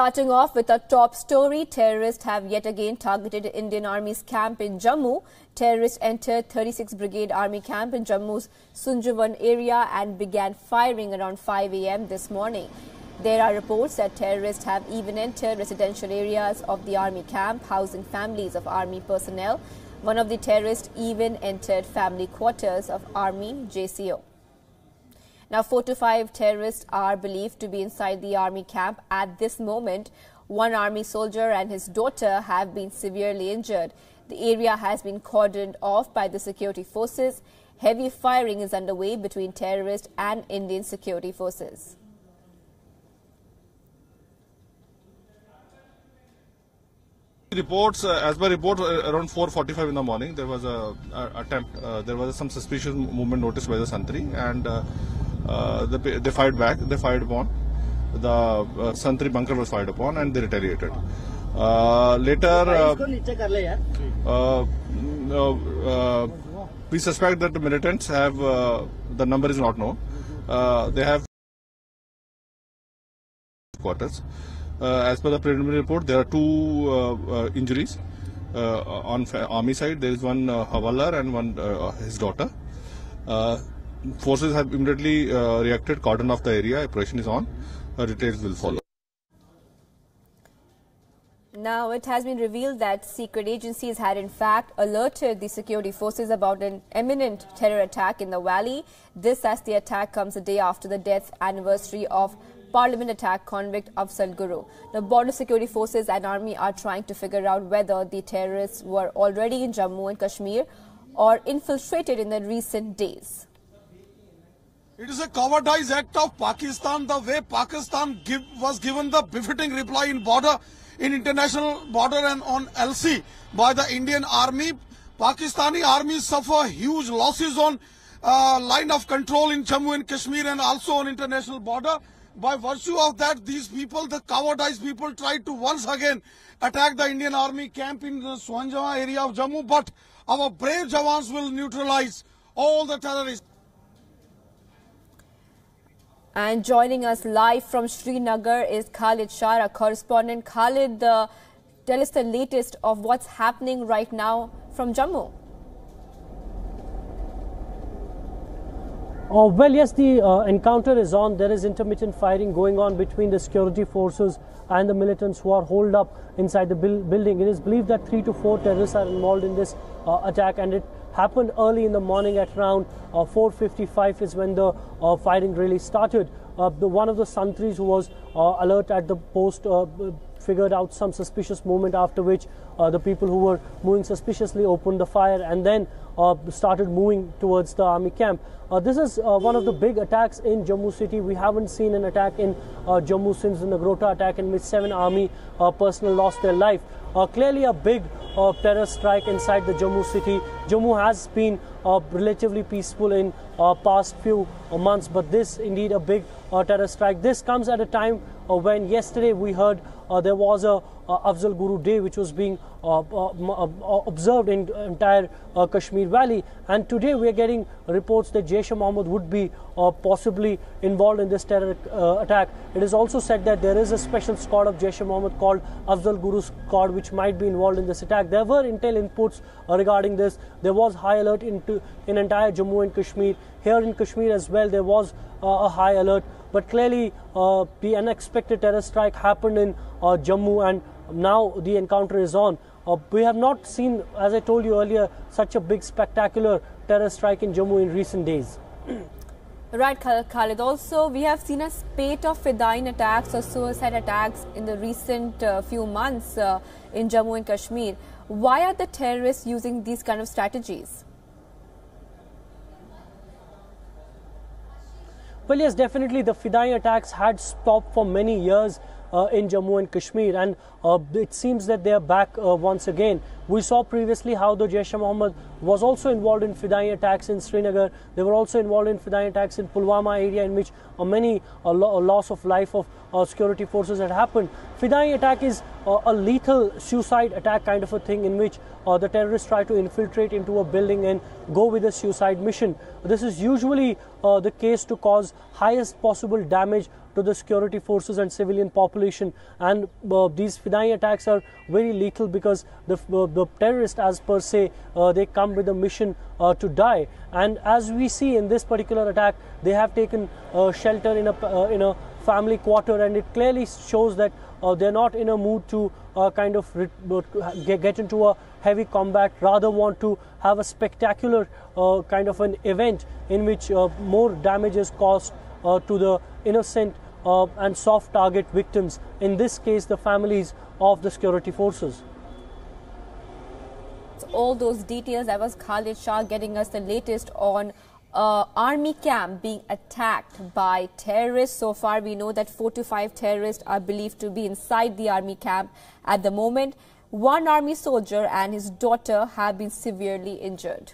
Starting off with a top story, terrorists have yet again targeted Indian Army's camp in Jammu. Terrorists entered 36th Brigade Army camp in Jammu's Sunjawan area and began firing around 5 a.m. this morning. There are reports that terrorists have even entered residential areas of the army camp, housing families of army personnel. One of the terrorists even entered family quarters of army JCO. Now, 4 to 5 terrorists are believed to be inside the army camp at this moment. One army soldier and his daughter have been severely injured. The area has been cordoned off by the security forces. Heavy firing is underway between terrorists and Indian security forces. Reports, as per report, around 4:45 in the morning, there was a attempt. There was some suspicious movement noticed by the Santri, and they fired back. They fired upon the Santri bunker was fired upon, and they retaliated. Later, we suspect that the militants have the number is not known. They have quarters. As per the preliminary report, there are 2 injuries on army side. There is one Hawaldaar and one his daughter. Forces have immediately reacted, cordon off the area. Operation is on. Details will follow. Now, it has been revealed that secret agencies had in fact alerted the security forces about an imminent terror attack in the valley. This as the attack comes a day after the death anniversary of Parliament attack convict Afzal Guru. The border security forces and army are trying to figure out whether the terrorists were already in Jammu and Kashmir or infiltrated in the recent days. It is a cowardice act of Pakistan, the way Pakistan was given the befitting reply in international border and on LC by the Indian army. Pakistani army suffer huge losses on line of control in Jammu and Kashmir and also on international border. By virtue of that, these people, the cowardized people, tried to once again attack the Indian army camp in the Sunjawan area of Jammu. But our brave Jawans will neutralize all the terrorists. And joining us live from Srinagar is Khalid Shah, our correspondent. Khalid, tell us the latest of what's happening right now from Jammu. Well, yes, the encounter is on. There is intermittent firing going on between the security forces and the militants who are holed up inside the building. It is believed that 3 to 4 terrorists are involved in this attack, and it happened early in the morning at around 4:55 is when the firing really started. One of the Santris who was alert at the post figured out some suspicious movement, after which the people who were moving suspiciously opened the fire and then started moving towards the army camp. This is one of the big attacks in Jammu city. We haven't seen an attack in Jammu since the Nagrota attack, in which 7 army personnel lost their life. Clearly a big terror strike inside the Jammu city. Jammu has been relatively peaceful in past few months, but this indeed a big terror strike. This comes at a time when yesterday we heard there was a Afzal Guru Day which was being observed in entire Kashmir Valley, and today we are getting reports that Jaish-e-Mohammed would be possibly involved in this terror attack. It is also said that there is a special squad of Jaish-e-Mohammed called Afzal Guru Squad which might be involved in this attack. There were intel inputs regarding this. There was high alert in entire Jammu and Kashmir. Here in Kashmir as well there was a high alert, but clearly the unexpected terror strike happened in Jammu, and now the encounter is on. We have not seen, as I told you earlier, such a big spectacular terror strike in Jammu in recent days. Right, Khalid. Also, we have seen a spate of Fidaiin attacks or suicide attacks in the recent few months in Jammu and Kashmir. Why are the terrorists using these kind of strategies? Well, yes, definitely the Fidaiin attacks had stopped for many years in Jammu and Kashmir, and it seems that they are back once again. We saw previously how the Jaish-e-Mohammed was also involved in Fidai attacks in Srinagar. They were also involved in Fidai attacks in Pulwama area, in which many loss of life of security forces had happened. Fidai attack is a lethal suicide attack kind of a thing, in which the terrorists try to infiltrate into a building and go with a suicide mission. This is usually the case to cause highest possible damage to the security forces and civilian population, and these Fidai attacks are very lethal because the terrorists, as per se, they come with a mission to die. And as we see in this particular attack, they have taken shelter in a family quarter, and it clearly shows that they're not in a mood to kind of get into a heavy combat, rather want to have a spectacular kind of an event in which more damage is caused to the innocent and soft target victims, in this case the families of the security forces. All those details. That was Khalid Shah getting us the latest on army camp being attacked by terrorists. So far we know that 4 to 5 terrorists are believed to be inside the army camp at the moment. One army soldier and his daughter have been severely injured.